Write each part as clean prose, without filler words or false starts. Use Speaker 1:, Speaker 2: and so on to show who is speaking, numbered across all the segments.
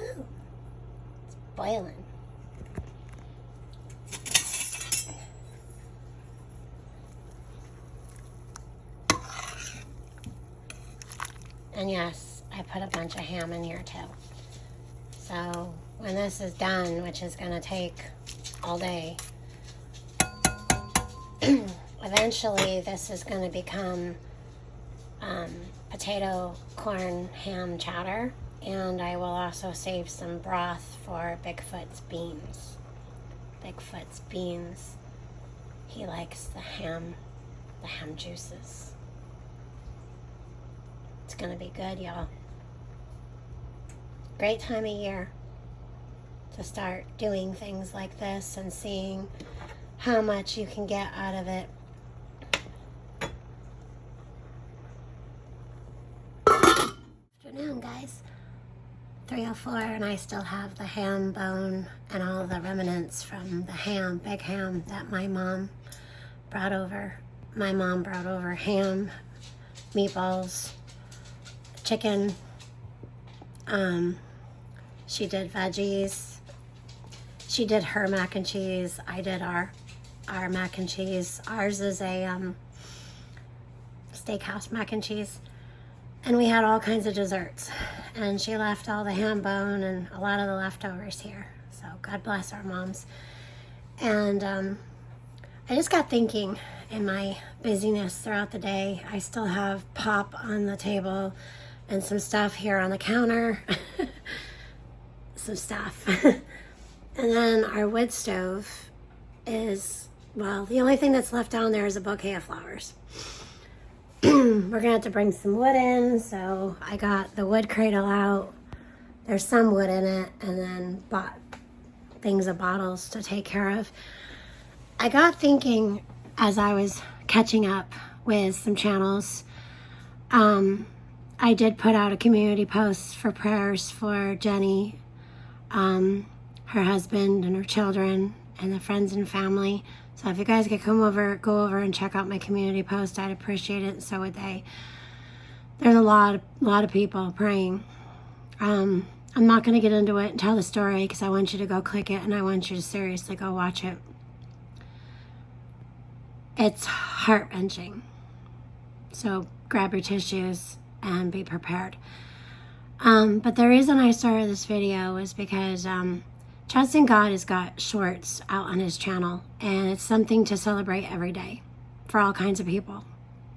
Speaker 1: It's boiling. And yes, I put a bunch of ham in here too. So when this is done, which is going to take all day, eventually this is going to become potato, corn, ham chowder. And I will also save some broth for Bigfoot's beans. Bigfoot's beans. He likes the ham juices. It's gonna be good, y'all. Great time of year to start doing things like this and seeing how much you can get out of it. Afternoon, guys. 3:04, and I still have the ham bone and all the remnants from the ham, big ham that my mom brought over. My mom brought over ham, meatballs, chicken. She did veggies. She did her mac and cheese. I did our mac and cheese. Ours is a steakhouse mac and cheese. And we had all kinds of desserts. And she left all the ham bone and a lot of the leftovers here. So God bless our moms. And I just got thinking in my busyness throughout the day, I still have pop on the table and some stuff here on the counter. Some stuff. And then our wood stove is, well, the only thing that's left down there is a bouquet of flowers. We're gonna have to bring some wood in, so I got the wood cradle out. There's some wood in it, and then bought things of bottles to take care of. I got thinking as I was catching up with some channels, I did put out a community post for prayers for Jenny, her husband and her children, and the friends and family. So if you guys could go over and check out my community post, I'd appreciate it, and so would they. There's a lot of people praying. I'm not going to get into it and tell the story because I want you to go click it and I want you to seriously go watch it. It's heart-wrenching. So grab your tissues and be prepared. But the reason I started this video was because Trusting God has got shorts out on his channel, and it's something to celebrate every day for all kinds of people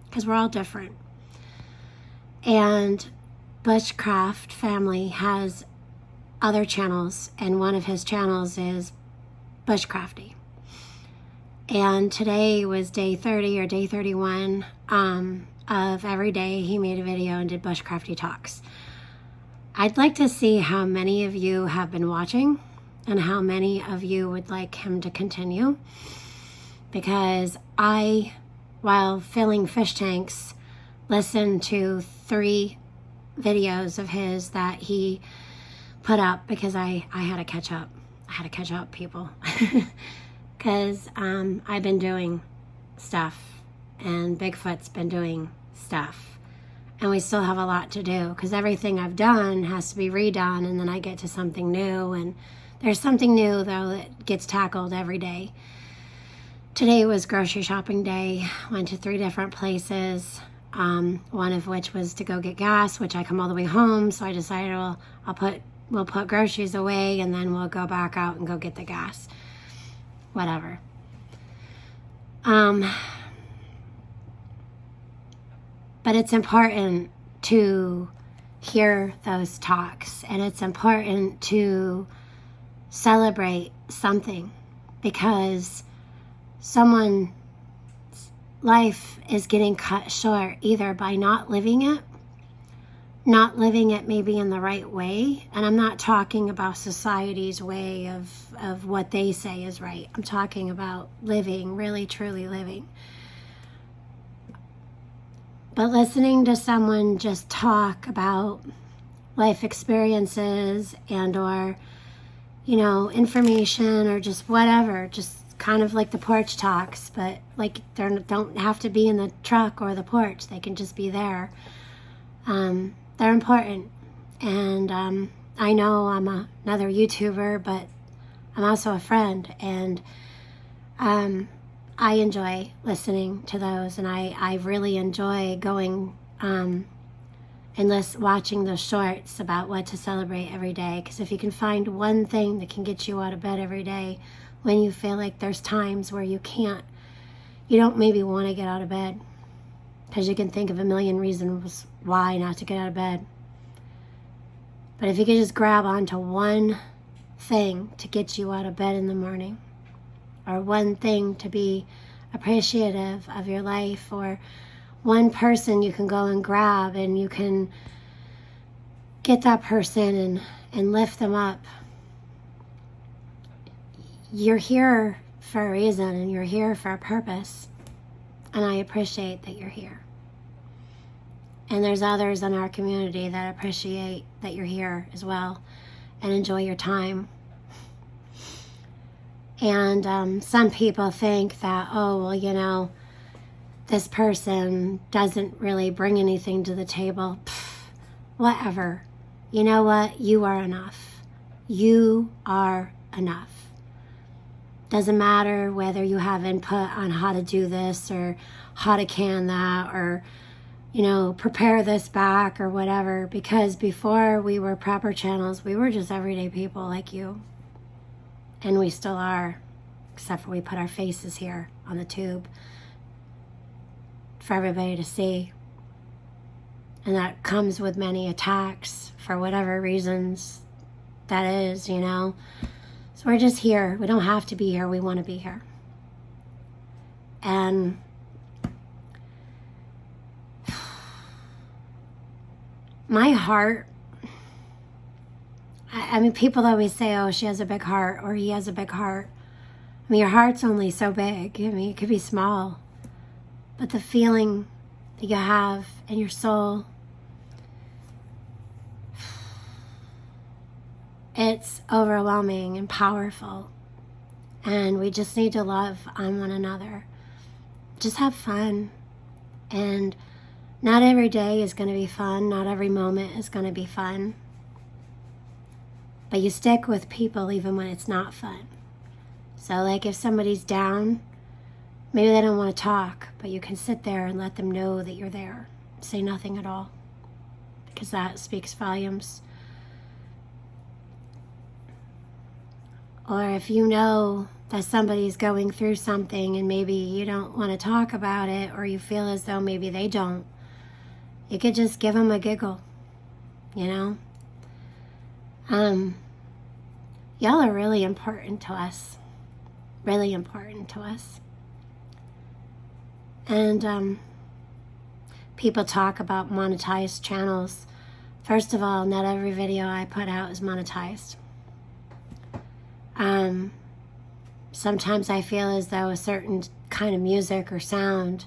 Speaker 1: because we're all different. And Bushcraft Family has other channels, and one of his channels is Bushcrafty. And today was day 30 or day 31 of every day he made a video and did Bushcrafty talks. I'd like to see how many of you have been watching and how many of you would like him to continue, because I, while filling fish tanks, listened to 3 videos of his that he put up because I had to catch up. I had to catch up, people, because I've been doing stuff and Bigfoot's been doing stuff, and we still have a lot to do because everything I've done has to be redone, and then I get to something new, and there's something new, though, that gets tackled every day. Today was grocery shopping day. Went to 3 different places, one of which was to go get gas, which I come all the way home, so I decided, well, we'll put groceries away, and then we'll go back out and go get the gas. Whatever. But it's important to hear those talks, and it's important to celebrate something, because someone's life is getting cut short either by not living it maybe in the right way. And I'm not talking about society's way of what they say is right. I'm talking about living, really truly living. But listening to someone just talk about life experiences and or information or just whatever, just kind of like the porch talks, but like they don't have to be in the truck or the porch. They can just be there. They're important. And I know I'm another YouTuber, but I'm also a friend, and I enjoy listening to those, and I really enjoy going and watching the shorts about what to celebrate every day. Because if you can find one thing that can get you out of bed every day when you feel like there's times where you don't maybe want to get out of bed, because you can think of a million reasons why not to get out of bed. But if you could just grab onto one thing to get you out of bed in the morning, or one thing to be appreciative of your life, or one person you can go and grab and you can get that person and lift them up. You're here for a reason, and you're here for a purpose, and I appreciate that you're here. And there's others in our community that appreciate that you're here as well and enjoy your time. And some people think that, oh, well, you know, this person doesn't really bring anything to the table. Pfft, whatever. You know what? You are enough. You are enough. Doesn't matter whether you have input on how to do this or how to can that, or, you know, prepare this back or whatever, because before we were proper channels, we were just everyday people like you. And we still are, except for we put our faces here on the tube for everybody to see. And that comes with many attacks for whatever reasons that is, you know. So we're just here. We don't have to be here. We want to be here. And my heart, I mean, people always say, oh, she has a big heart, or he has a big heart. I mean, your heart's only so big. I mean, it could be small. But the feeling that you have in your soul, it's overwhelming and powerful. And we just need to love on one another. Just have fun. And not every day is going to be fun. Not every moment is going to be fun. But you stick with people even when it's not fun. So like if somebody's down, maybe they don't want to talk, but you can sit there and let them know that you're there. Say nothing at all, because that speaks volumes. Or if you know that somebody's going through something and maybe you don't want to talk about it, or you feel as though maybe they don't, you could just give them a giggle, you know? Y'all are really important to us. Really important to us. And people talk about monetized channels. First of all, not every video I put out is monetized. Sometimes I feel as though a certain kind of music or sound,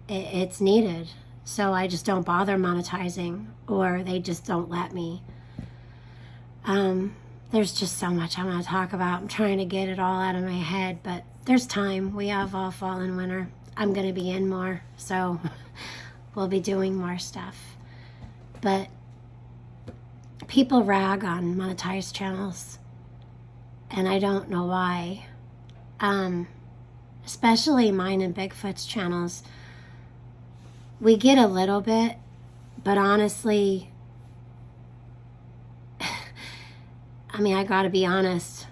Speaker 1: it's needed. So I just don't bother monetizing, or they just don't let me. There's just so much I want to talk about. I'm trying to get it all out of my head, but there's time. We have all fall and winter. I'm going to be in more, so we'll be doing more stuff. But people rag on monetized channels, and I don't know why. Especially mine and Bigfoot's channels. We get a little bit, but honestly, I mean, I gotta be honest.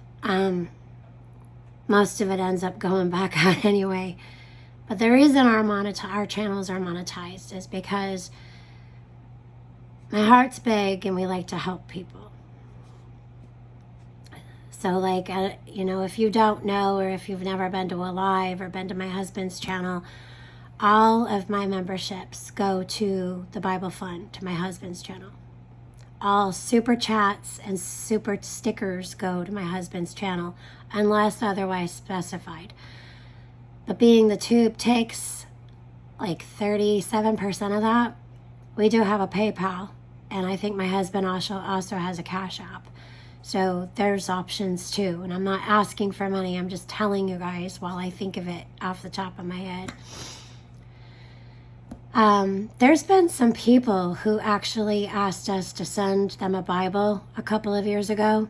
Speaker 1: Most of it ends up going back out anyway. But the reason our channels are monetized is because my heart's big and we like to help people. So like, you know, if you don't know, or if you've never been to a live or been to my husband's channel, all of my memberships go to the Bible Fund, to my husband's channel. All super chats and super stickers go to my husband's channel, unless otherwise specified. But being the tube takes like 37% of that, we do have a PayPal, and I think my husband also has a Cash App. So there's options too, and I'm not asking for money, I'm just telling you guys while I think of it off the top of my head. There's been some people who actually asked us to send them a Bible a couple of years ago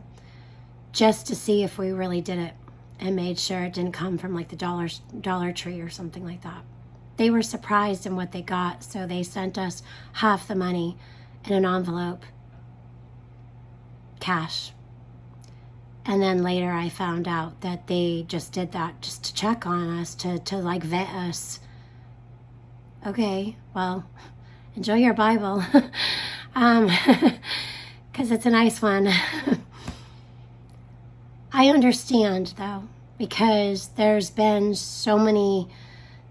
Speaker 1: just to see if we really did it, and made sure it didn't come from like the Dollar Tree or something like that. They were surprised in what they got, so they sent us half the money in an envelope, cash. And then later I found out that they just did that just to check on us, to like vet us. Okay, well, enjoy your Bible. Because it's a nice one. I understand, though, because there's been so many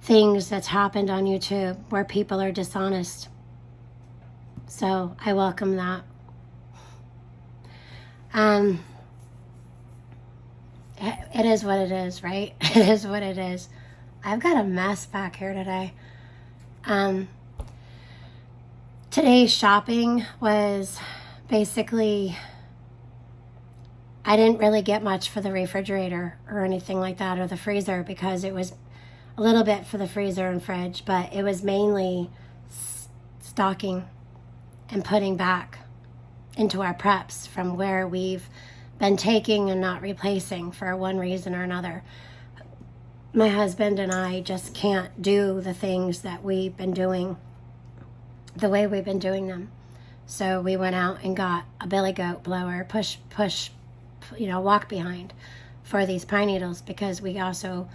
Speaker 1: things that's happened on YouTube where people are dishonest. So I welcome that. It is what it is, right? It is what it is. I've got a mess back here today. Today's shopping was basically, I didn't really get much for the refrigerator or anything like that, or the freezer, because it was a little bit for the freezer and fridge, but it was mainly stocking and putting back into our preps from where we've been taking and not replacing for one reason or another. My husband and I just can't do the things that we've been doing the way we've been doing them. So we went out and got a billy goat blower, push, walk behind for these pine needles, because we also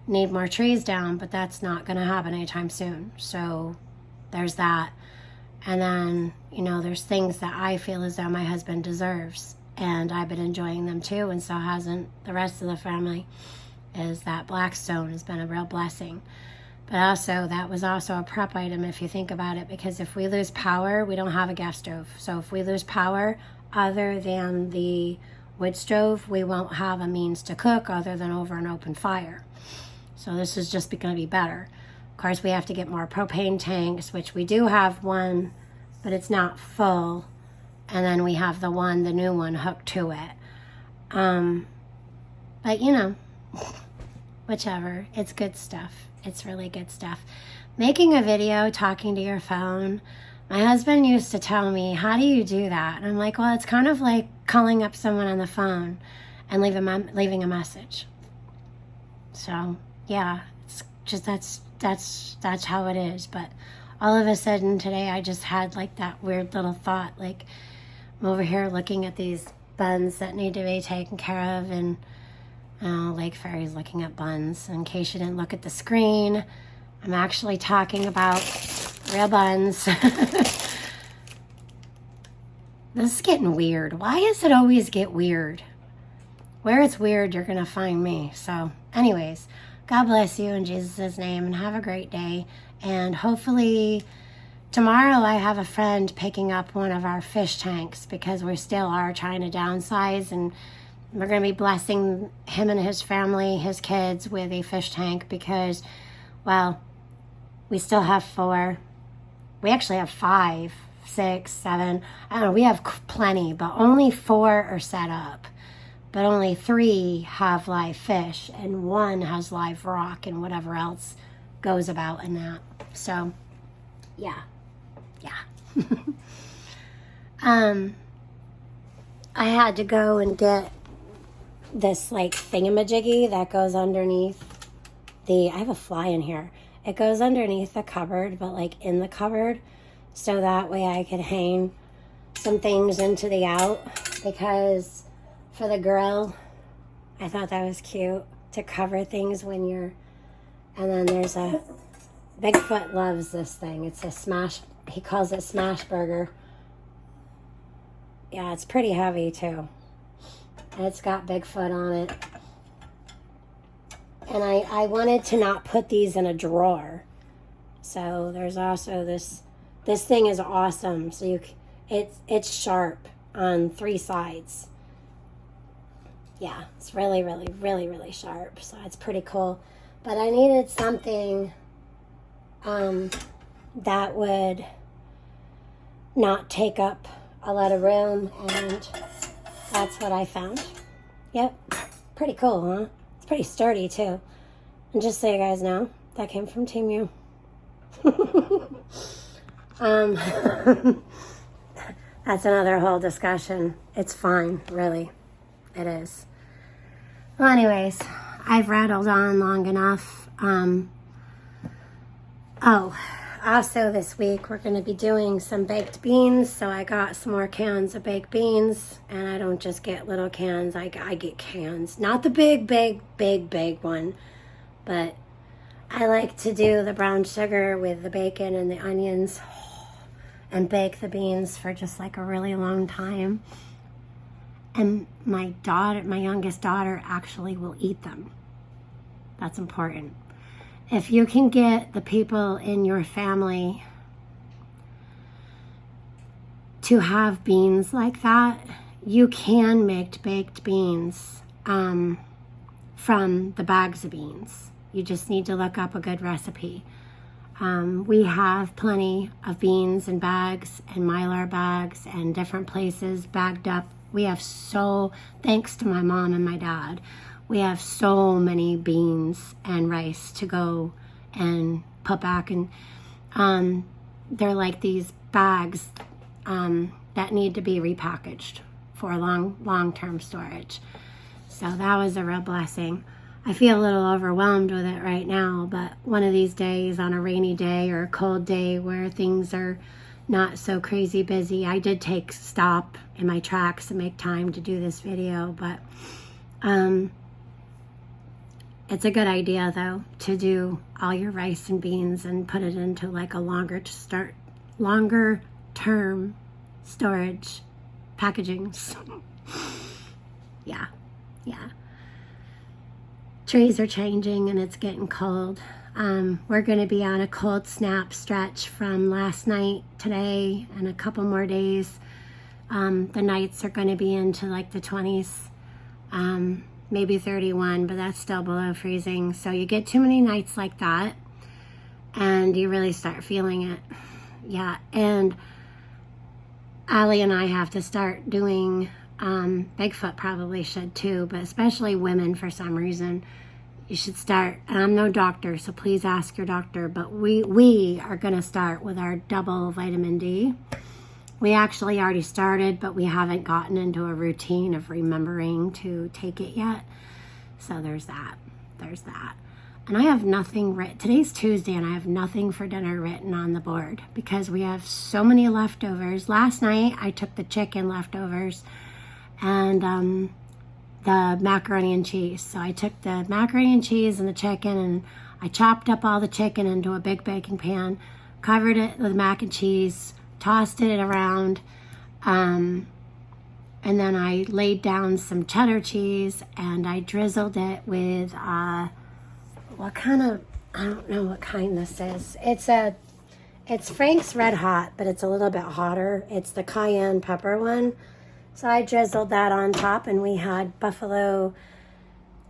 Speaker 1: need more trees down, but that's not going to happen anytime soon. So there's that. And then, there's things that I feel as though my husband deserves, and I've been enjoying them too, and so hasn't the rest of the family. Is that Blackstone has been a real blessing. But also, that was also a prep item if you think about it, because if we lose power, we don't have a gas stove. So if we lose power other than the wood stove, we won't have a means to cook other than over an open fire. So this is just going to be better. Of course, we have to get more propane tanks, which we do have one, but it's not full. And then we have the new one hooked to it. But whichever, it's good stuff. It's really good stuff. Making a video, talking to your phone. My husband used to tell me, how do you do that? And I'm like, well, it's kind of like calling up someone on the phone and leaving a message. So yeah, it's just, that's how it is. But all of a sudden today, I just had like that weird little thought, like I'm over here looking at these buns that need to be taken care of, and Lake Fairy's looking at buns. In case you didn't look at the screen, I'm actually talking about real buns. This is getting weird. Why does it always get weird? Where it's weird, you're going to find me. So anyways, God bless you in Jesus' name, and have a great day. And hopefully tomorrow I have a friend picking up one of our fish tanks, because we still are trying to downsize, and we're going to be blessing him and his family, his kids, with a fish tank, because, well, we still have 4. We actually have 5, 6, 7. I don't know, we have plenty, but only 4 are set up. But only 3 have live fish, and 1 has live rock and whatever else goes about in that. So, yeah. I had to go and get this like thingamajiggy that goes underneath I have a fly in here. It goes underneath the cupboard, but like in the cupboard, so that way I could hang some things into the out, because for the grill, I thought that was cute to cover things when you're, and then there's Bigfoot loves this thing. It's a smash, he calls it smash burger. Yeah, it's pretty heavy too. And it's got Bigfoot on it. And I wanted to not put these in a drawer. So there's also this thing is awesome. So it's sharp on 3 sides. Yeah, it's really, really, really, really sharp. So it's pretty cool. But I needed something that would not take up a lot of room, and that's what I found. Yep, pretty cool, huh? It's pretty sturdy too. And just so you guys know, that came from Temu. Um, that's another whole discussion. It's fine, really. It is. Well, anyways, I've rattled on long enough. Also this week we're going to be doing some baked beans. So I got some more cans of baked beans, and I don't just get little cans. I get cans. Not the big one, but I like to do the brown sugar with the bacon and the onions and bake the beans for just like a really long time. And my youngest daughter actually will eat them. That's important. If you can get the people in your family to have beans like that, you can make baked beans from the bags of beans. You just need to look up a good recipe. We have plenty of beans in bags and Mylar bags and different places bagged up. We have thanks to my mom and my dad, we have so many beans and rice to go and put back. And they're like these bags that need to be repackaged for long-term storage. So that was a real blessing. I feel a little overwhelmed with it right now, but one of these days, on a rainy day or a cold day where things are not so crazy busy, I did take stop in my tracks to make time to do this video. But it's a good idea though to do all your rice and beans and put it into like a longer term storage packaging. Yeah. Trees are changing and it's getting cold. We're going to be on a cold snap stretch from last night, today, and a couple more days. The nights are going to be into like the 20s, maybe 31, but that's still below freezing. So you get too many nights like that and you really start feeling it. Yeah, and Allie and I have to start doing, Bigfoot probably should too, but especially women for some reason. You should start, and I'm no doctor, so please ask your doctor, but we are going to start with our double vitamin D. We actually already started, but we haven't gotten into a routine of remembering to take it yet. So there's that. And I have nothing written. Today's Tuesday, and I have nothing for dinner written on the board because we have so many leftovers. Last night, I took the chicken leftovers and the macaroni and cheese. So I took the macaroni and cheese and the chicken, and I chopped up all the chicken into a big baking pan, covered it with mac and cheese, tossed it around, and then I laid down some cheddar cheese and I drizzled it with I don't know what kind this is. It's Frank's Red Hot, but it's a little bit hotter. It's the cayenne pepper one. So I drizzled that on top, and we had buffalo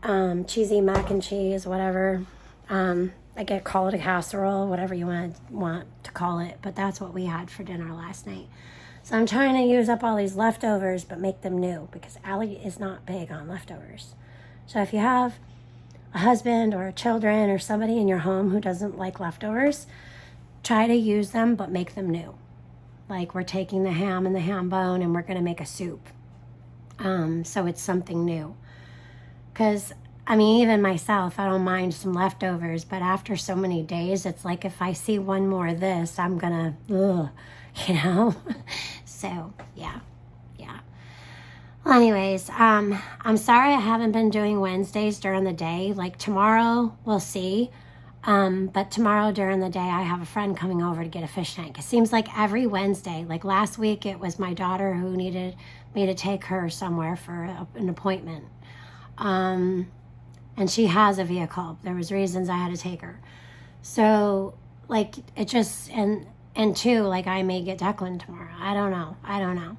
Speaker 1: cheesy mac and cheese, whatever. Call it a casserole, whatever you want to call it. But that's what we had for dinner last night. So I'm trying to use up all these leftovers, but make them new, because Allie is not big on leftovers. So if you have a husband or children or somebody in your home who doesn't like leftovers, try to use them, but make them new. Like we're taking the ham and the ham bone and we're going to make a soup. So it's something new. Because, even myself, I don't mind some leftovers, but after so many days, it's like if I see one more of this, I'm going to, So, yeah. Well, anyways, I'm sorry I haven't been doing Wednesdays during the day. Like tomorrow, we'll see. But tomorrow during the day, I have a friend coming over to get a fish tank. It seems like every Wednesday, like last week, it was my daughter who needed me to take her somewhere for an appointment. And she has a vehicle. There was reasons I had to take her. So like it just, and two, like I may get Declan tomorrow. I don't know.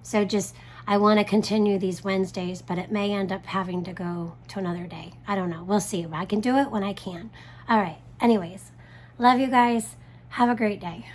Speaker 1: So just, I want to continue these Wednesdays, but it may end up having to go to another day. I don't know. We'll see. I can do it when I can. All right. Anyways, love you guys. Have a great day.